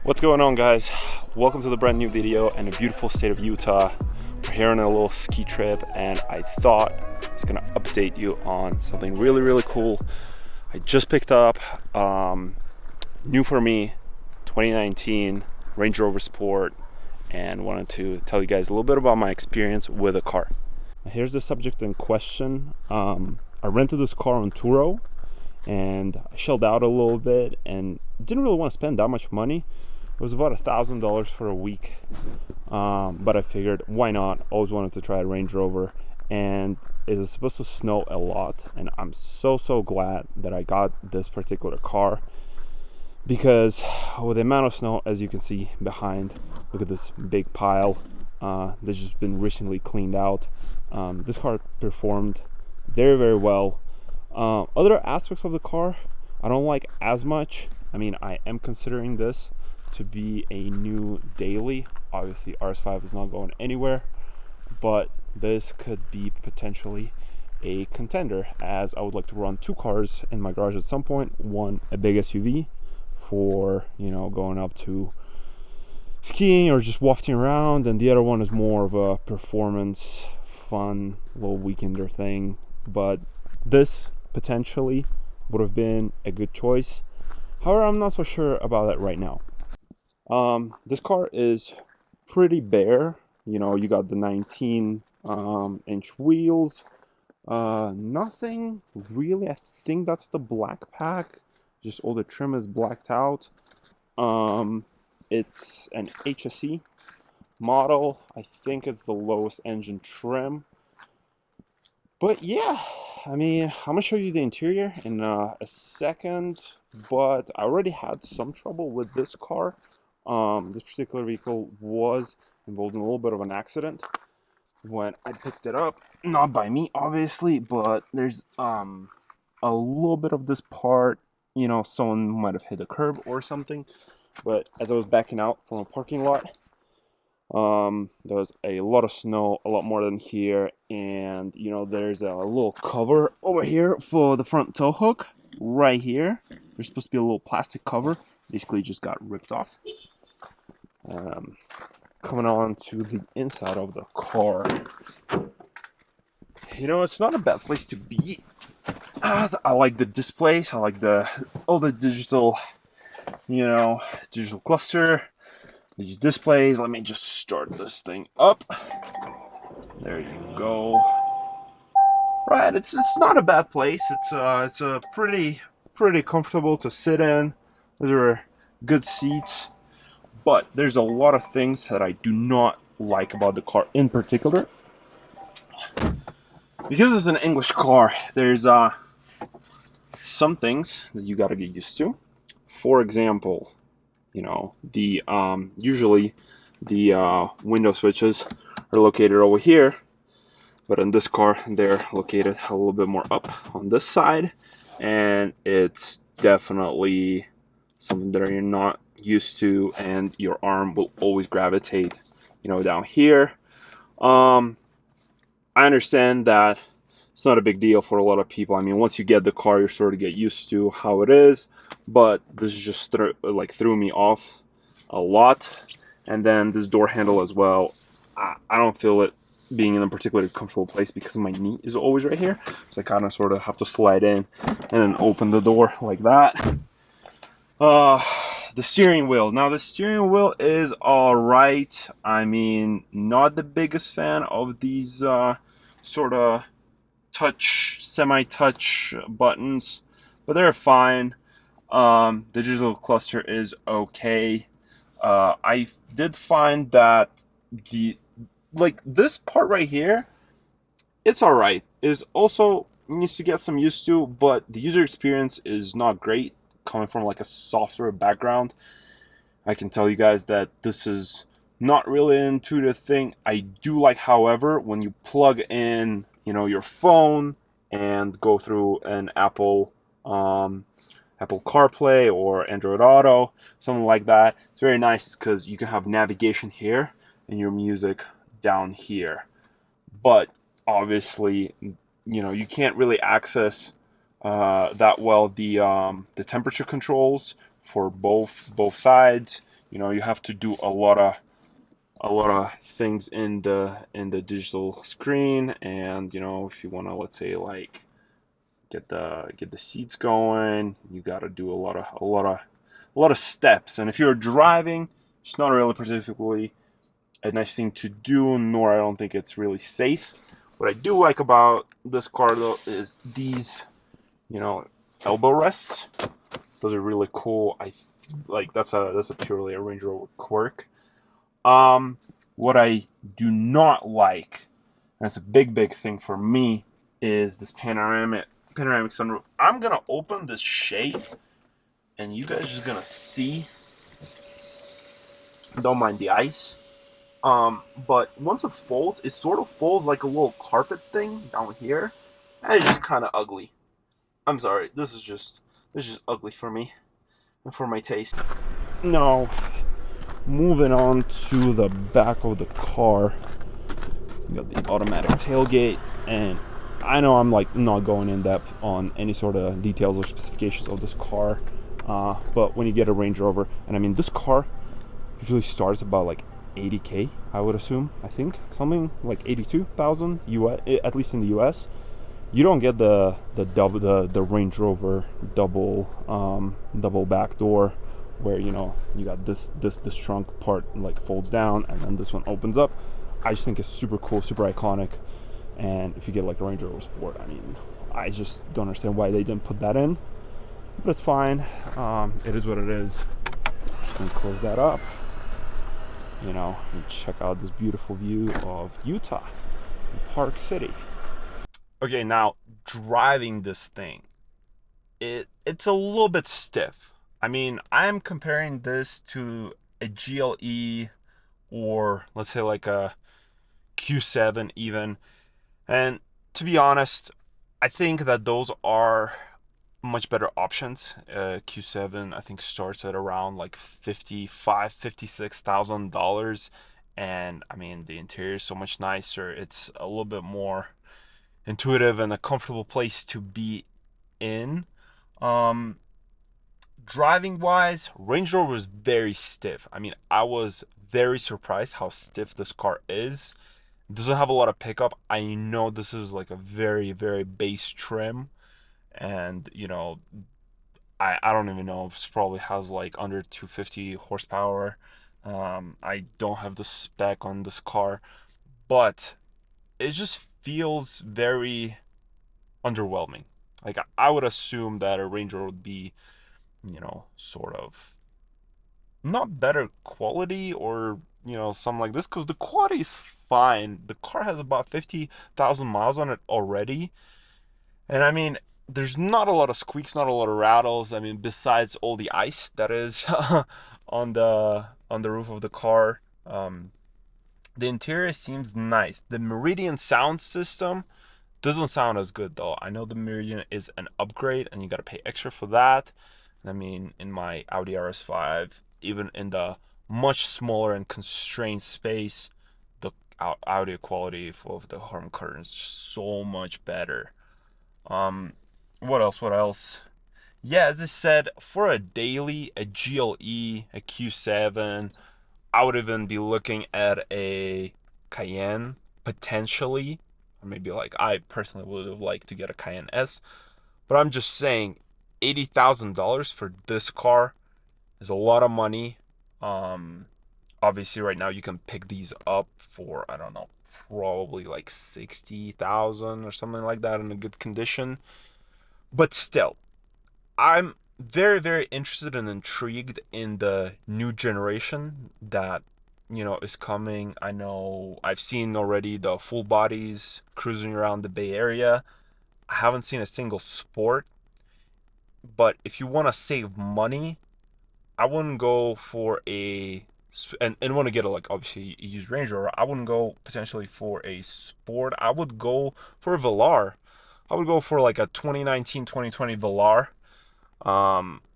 What's going on, guys? Welcome to the brand new video in the beautiful state of Utah. We're here on a little ski trip and I thought I was gonna update you on something really cool. I just picked up new for me 2019 Range Rover Sport and wanted to tell you guys a little bit about my experience with the car. Here's the subject in question. I rented this car on Turo and I shelled out a little bit and didn't really want to spend that much money. It was about $1,000 for a week, but I figured, why not? Always wanted to try a Range Rover, and it is supposed to snow a lot, and I'm so glad that I got this particular car, because with the amount of snow, as you can see behind, look at this big pile that's just been recently cleaned out. This car performed very well. Other aspects of the car I don't like as much. I mean, I am considering this to be a new daily. Obviously RS5 is not going anywhere, but this could be potentially a contender, as I would like to run two cars in my garage at some point. One, a big SUV for, you know, going up to skiing or just wafting around, and the other one is more of a performance, fun little weekender thing. But this potentially would have been a good choice. However, I'm not so sure about that right now. This car is pretty bare. You know, you got the 19-inch wheels. Nothing really. I think that's the black pack. Just all the trim is blacked out. It's an HSE model. I think it's the lowest engine trim. But yeah, I mean, I'm gonna show you the interior in a second, but I already had some trouble with this car. This particular vehicle was involved in a little bit of an accident when I picked it up. Not by me, obviously, but there's a little bit of this part, you know, someone might have hit a curb or something. But as I was backing out from a parking lot, there was a lot of snow, a lot more than here, and you know, there's a little cover over here for the front tow hook right here. There's supposed to be a little plastic cover, basically just got ripped off. Coming on to the inside of the car, you know, it's not a bad place to be. I like the displays. I like all the digital, you know, digital cluster, these displays. Let me just start this thing up. There you go. Right, it's not a bad place. It's a pretty comfortable to sit in. Those are good seats. But there's a lot of things that I do not like about the car in particular. Because it's an English car, there's some things that you gotta get used to. For example, you know, the usually the window switches are located over here, but in this car they're located a little bit more up on this side, and it's definitely something that you're not used to, and your arm will always gravitate, you know, down here. I understand that it's not a big deal for a lot of people. I mean, once you get the car, you sort of get used to how it is, but this just threw me off a lot. And then this door handle as well, I don't feel it being in a particularly comfortable place because my knee is always right here, so I kind of sort of have to slide in and then open the door like that. The steering wheel. Now, the steering wheel is alright. I mean, not the biggest fan of these sort of semi-touch buttons, but they're fine. The digital cluster is okay. I did find that this part right here, it's alright. It also needs to get some used to, but the user experience is not great. Coming from like a software background, I can tell you guys that this is not really an intuitive thing. I do like, however, when you plug in, you know, your phone and go through an Apple CarPlay or Android Auto, something like that. It's very nice because you can have navigation here and your music down here. But obviously, you know, you can't really access that well the temperature controls for both sides. You know, you have to do a lot of things in the digital screen, and you know, if you want to, let's say, like get the seats going, you got to do a lot of steps. And if you're driving, it's not really particularly a nice thing to do, nor I don't think it's really safe. What I do like about this car though is these, you know, elbow rests. Those are really cool. I like that's a purely a Range Rover quirk. What I do not like, and it's a big thing for me, is this panoramic sunroof. I'm gonna open this shade, and you guys are just gonna see. Don't mind the ice. But once it folds, it sort of folds like a little carpet thing down here, and it's just kind of ugly. I'm sorry, this is just ugly for me and for my taste. Now, moving on to the back of the car, you got the automatic tailgate, and I know I'm like not going in depth on any sort of details or specifications of this car, but when you get a Range Rover, and I mean this car usually starts about like 80K, I would assume. I think something like 82,000 US, at least in the US. You don't get the Range Rover double back door, where you know you got this trunk part like folds down and then this one opens up. I just think it's super cool, super iconic. And if you get like a Range Rover Sport, I mean, I just don't understand why they didn't put that in, but it's fine. It is what it is. Just gonna close that up, you know, and check out this beautiful view of Utah, Park City. Okay, now driving this thing, it's a little bit stiff. I mean, I'm comparing this to a GLE, or let's say like a Q7 even. And to be honest, I think that those are much better options. Q7 I think starts at around like $56,000, and I mean the interior is so much nicer. It's a little bit more intuitive and a comfortable place to be in. Um, Driving wise, Range Rover was very stiff. I mean, I was very surprised how stiff this car is. It doesn't have a lot of pickup. I know this is like a very base trim, and you know, I don't even know. It probably has like under 250 horsepower. I don't have the spec on this car, but it just feels very underwhelming. Like I would assume that a Range Rover would be, you know, sort of not better quality, or you know, something like this, because the quality is fine. The car has about 50,000 miles on it already, and I mean, there's not a lot of squeaks, not a lot of rattles. I mean, besides all the ice that is on the roof of the car. The interior seems nice. The Meridian sound system doesn't sound as good though. I know the Meridian is an upgrade and you gotta pay extra for that. I mean, in my Audi RS5, even in the much smaller and constrained space, the audio quality of the home curtains is just so much better. Um, what else? What else? Yeah, as I said, for a daily, a GLE, a Q7, I would even be looking at a Cayenne potentially, or maybe like I personally would have liked to get a Cayenne S. But I'm just saying, $80,000 for this car is a lot of money. Um, Obviously, right now you can pick these up for, I don't know, probably like 60,000 or something like that in a good condition. But still, I'm very interested and intrigued in the new generation that, you know, is coming. I know I've seen already the full bodies cruising around the Bay Area. I haven't seen a single sport, but if you want to save money, I wouldn't go for a and want to get a, like, obviously use Range Rover. I wouldn't go potentially for a sport. I would go for a Velar. I would go for like a 2019 2020 Velar.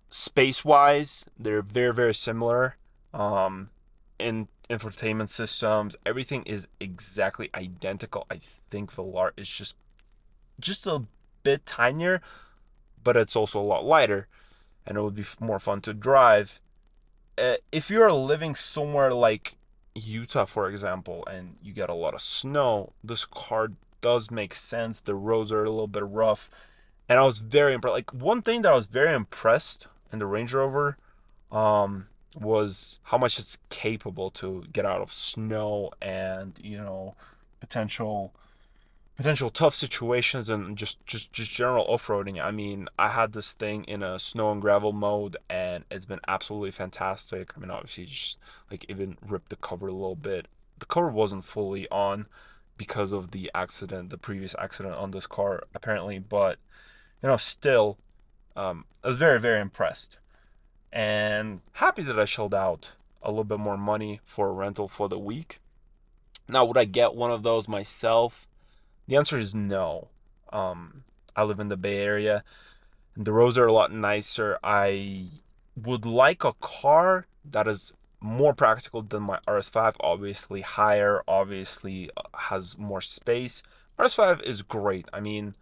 Space wise, they're very similar. In infotainment systems, everything is exactly identical. I think Velar is just a bit tinier, but it's also a lot lighter, and it would be more fun to drive. if you're living somewhere like Utah, for example, and you get a lot of snow, this car does make sense. The roads are a little bit rough, and I was very impressed. Like, one thing that I was very impressed in the Range Rover was how much it's capable to get out of snow and, potential tough situations, and just general off-roading. I mean, I had this thing in a snow and gravel mode, and it's been absolutely fantastic. I mean, obviously, just like even ripped the cover a little bit. The cover wasn't fully on because of the accident, the previous accident on this car, apparently, but still, I was very, very impressed and happy that I shelled out a little bit more money for a rental for the week. Now, would I get one of those myself? The answer is no. I live in the Bay Area, and the roads are a lot nicer. I would like a car that is more practical than my RS5. Obviously higher, obviously has more space. RS5 is great. I mean,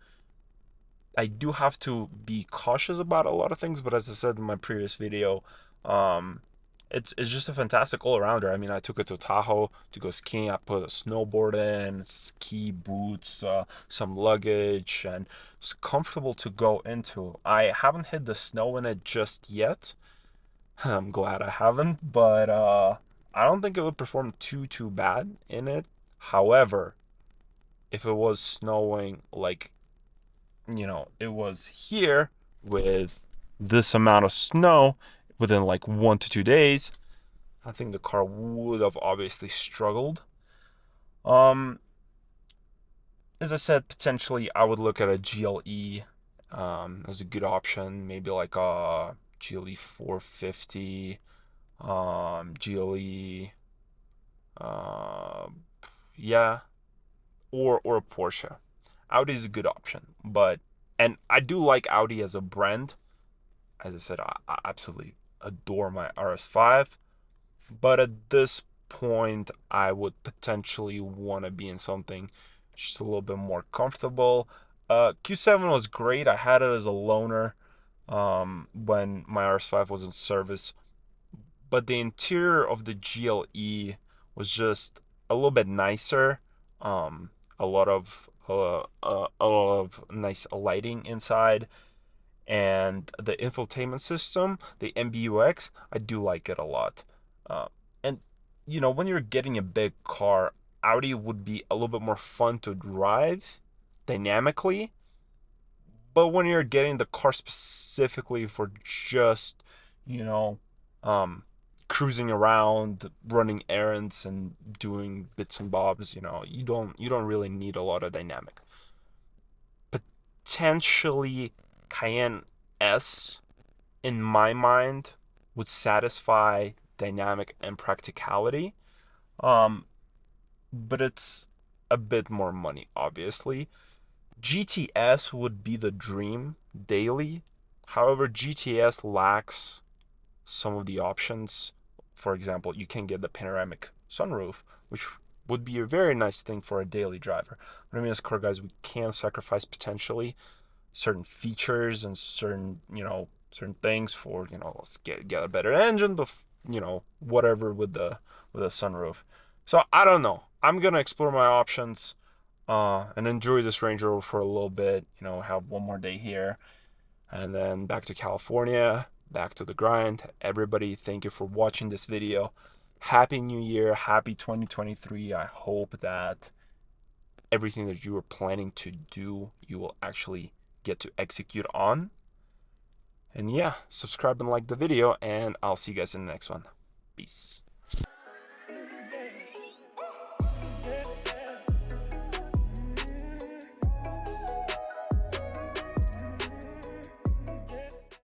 I do have to be cautious about a lot of things, but as I said in my previous video, um, it's just a fantastic all-arounder. I mean, I took it to Tahoe to go skiing. I put a snowboard in, ski boots, some luggage, and it's comfortable to go into. I haven't hit the snow in it just yet. I'm glad I haven't, but I don't think it would perform too bad in it. However, if it was snowing like it was here with this amount of snow within like 1 to 2 days, I think the car would have obviously struggled. As I said, potentially I would look at a GLE as a good option, maybe like a GLE 450, GLE, yeah, or a Porsche. Audi is a good option, and I do like Audi as a brand. As I said, I absolutely adore my RS5, but at this point, I would potentially want to be in something just a little bit more comfortable. Q7 was great. I had it as a loaner when my RS5 was in service, but the interior of the GLE was just a little bit nicer. Um, a lot of nice lighting inside, and the infotainment system, the MBUX, I do like it a lot. And when you're getting a big car, Audi would be a little bit more fun to drive dynamically. But when you're getting the car specifically for just, you know, um, cruising around, running errands, and doing bits and bobs, you don't really need a lot of dynamic. Potentially, Cayenne S, in my mind, would satisfy dynamic and practicality. Um, but it's a bit more money, obviously. GTS would be the dream daily. However, GTS lacks some of the options. For example, you can get the panoramic sunroof, which would be a very nice thing for a daily driver. What I mean is, car guys, we can sacrifice potentially certain features and certain things for, let's get a better engine, but whatever with the sunroof. So I don't know. I'm gonna explore my options and enjoy this Range Rover for a little bit. Have one more day here, and then back to California, back to the grind. Everybody, thank you for watching this video. Happy New Year, happy 2023. I hope that everything that you were planning to do, you will actually get to execute on. And yeah, subscribe and like the video, and I'll see you guys in the next one. Peace.